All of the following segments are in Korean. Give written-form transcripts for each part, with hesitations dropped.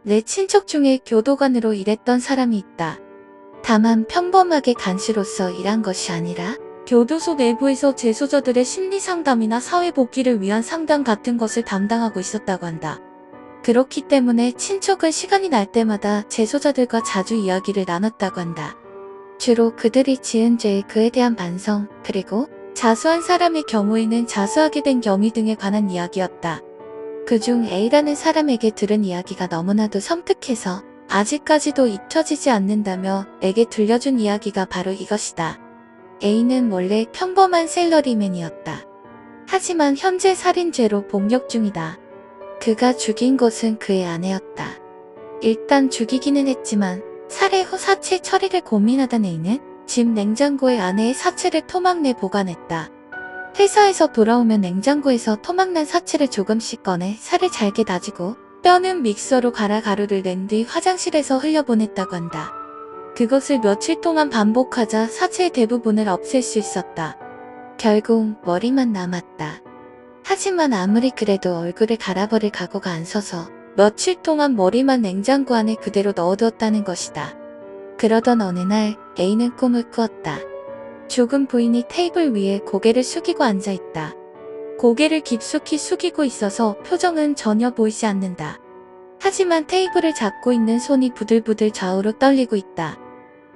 내 친척 중에 교도관으로 일했던 사람이 있다. 다만 평범하게 간수로서 일한 것이 아니라 교도소 내부에서 재소자들의 심리 상담이나 사회 복귀를 위한 상담 같은 것을 담당하고 있었다고 한다. 그렇기 때문에 친척은 시간이 날 때마다 재소자들과 자주 이야기를 나눴다고 한다. 주로 그들이 지은 죄에 그에 대한 반성, 그리고 자수한 사람의 경우에는 자수하게 된 경위 등에 관한 이야기였다. 그중 A라는 사람에게 들은 이야기가 너무나도 섬뜩해서 아직까지도 잊혀지지 않는다며 에게 들려준 이야기가 바로 이것이다. A는 원래 평범한 셀러리맨이었다. 하지만 현재 살인죄로 복역 중이다. 그가 죽인 것은 그의 아내였다. 일단 죽이기는 했지만 살해 후 사체 처리를 고민하던 A는 집 냉장고에 아내의 사체를 토막 내 보관했다. 회사에서 돌아오면 냉장고에서 토막난 사체를 조금씩 꺼내 살을 잘게 다지고 뼈는 믹서로 갈아 가루를 낸 뒤 화장실에서 흘려보냈다고 한다. 그것을 며칠 동안 반복하자 사체의 대부분을 없앨 수 있었다. 결국 머리만 남았다. 하지만 아무리 그래도 얼굴을 갈아버릴 각오가 안 서서 며칠 동안 머리만 냉장고 안에 그대로 넣어두었다는 것이다. 그러던 어느 날 A는 꿈을 꾸었다. 죽은 부인이 테이블 위에 고개를 숙이고 앉아있다. 고개를 깊숙이 숙이고 있어서 표정은 전혀 보이지 않는다. 하지만 테이블을 잡고 있는 손이 부들부들 좌우로 떨리고 있다.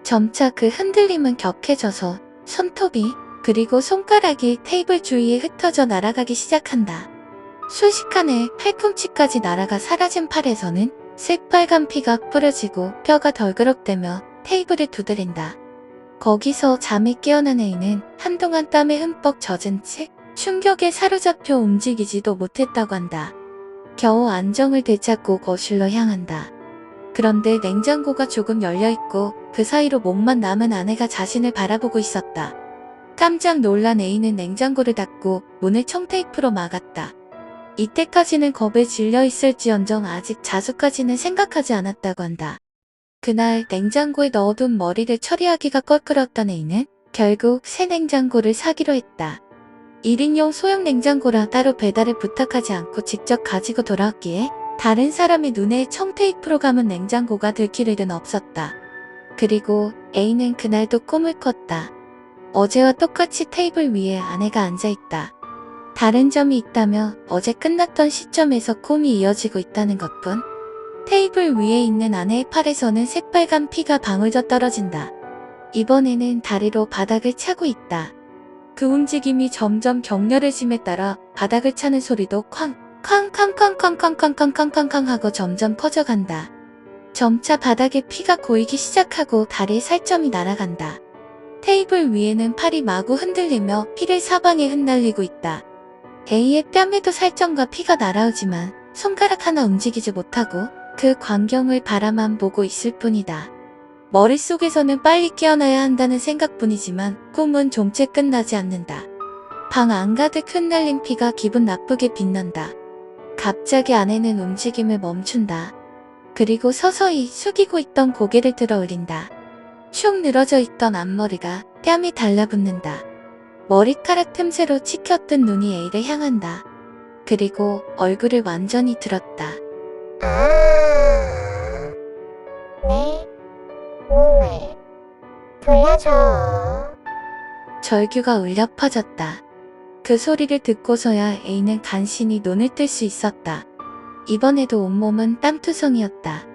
점차 그 흔들림은 격해져서 손톱이 그리고 손가락이 테이블 주위에 흩어져 날아가기 시작한다. 순식간에 팔꿈치까지 날아가 사라진 팔에서는 새빨간 피가 뿌려지고 뼈가 덜그럭대며 테이블을 두드린다. 거기서 잠에 깨어난 A는 한동안 땀에 흠뻑 젖은 채 충격에 사로잡혀 움직이지도 못했다고 한다. 겨우 안정을 되찾고 거실로 향한다. 그런데 냉장고가 조금 열려있고 그 사이로 몸만 남은 아내가 자신을 바라보고 있었다. 깜짝 놀란 A는 냉장고를 닫고 문을 청테이프로 막았다. 이때까지는 겁에 질려 있을지언정 아직 자수까지는 생각하지 않았다고 한다. 그날 냉장고에 넣어둔 머리를 처리하기가 껄끄럽던 A는 결국 새 냉장고를 사기로 했다. 1인용 소형 냉장고라 따로 배달을 부탁하지 않고 직접 가지고 돌아왔기에 다른 사람의 눈에 청테이프로 감은 냉장고가 들킬 일은 없었다. 그리고 A는 그날도 꿈을 꿨다. 어제와 똑같이 테이블 위에 아내가 앉아있다. 다른 점이 있다며 어제 끝났던 시점에서 꿈이 이어지고 있다는 것뿐. 테이블 위에 있는 아내의 팔에서는 새빨간 피가 방울져 떨어진다. 이번에는 다리로 바닥을 차고 있다. 그 움직임이 점점 격렬해짐에 따라 바닥을 차는 소리도 쾅쾅쾅쾅쾅쾅쾅쾅쾅쾅쾅 하고 점점 커져간다. 점차 바닥에 피가 고이기 시작하고 다리에 살점이 날아간다. 테이블 위에는 팔이 마구 흔들리며 피를 사방에 흩날리고 있다. A의 뺨에도 살점과 피가 날아오지만 손가락 하나 움직이지 못하고 그 광경을 바라만 보고 있을 뿐이다. 머릿속에서는 빨리 깨어나야 한다는 생각뿐이지만 꿈은 좀채 끝나지 않는다. 방 안가득 흩날린 피가 기분 나쁘게 빛난다. 갑자기 아내는 움직임을 멈춘다. 그리고 서서히 숙이고 있던 고개를 들어 올린다. 축 늘어져 있던 앞머리가 뺨이 달라붙는다. 머리카락 틈새로 치켜뜬 눈이 A를 향한다. 그리고 얼굴을 완전히 들었다. 내 몸을 돌려줘. 절규가 울려 퍼졌다. 그 소리를 듣고서야 A는 간신히 눈을 뜰 수 있었다. 이번에도 온몸은 땀투성이었다.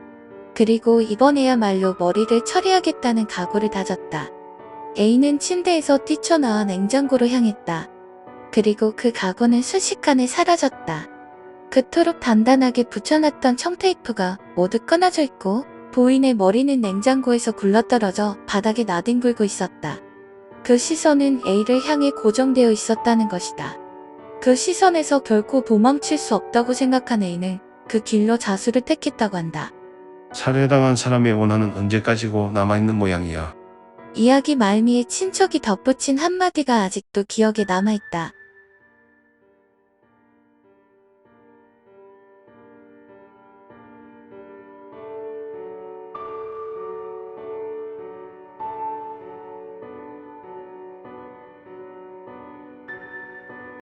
그리고 이번에야말로 머리를 처리하겠다는 각오를 다졌다. A는 침대에서 뛰쳐나와 냉장고로 향했다. 그리고 그 각오는 순식간에 사라졌다. 그토록 단단하게 붙여놨던 청테이프가 모두 끊어져 있고 부인의 머리는 냉장고에서 굴러떨어져 바닥에 나뒹굴고 있었다. 그 시선은 A를 향해 고정되어 있었다는 것이다. 그 시선에서 결코 도망칠 수 없다고 생각한 A는 그 길로 자수를 택했다고 한다. 살해당한 사람의 원한은 언제까지고 남아있는 모양이야. 이야기 말미에 친척이 덧붙인 한마디가 아직도 기억에 남아있다.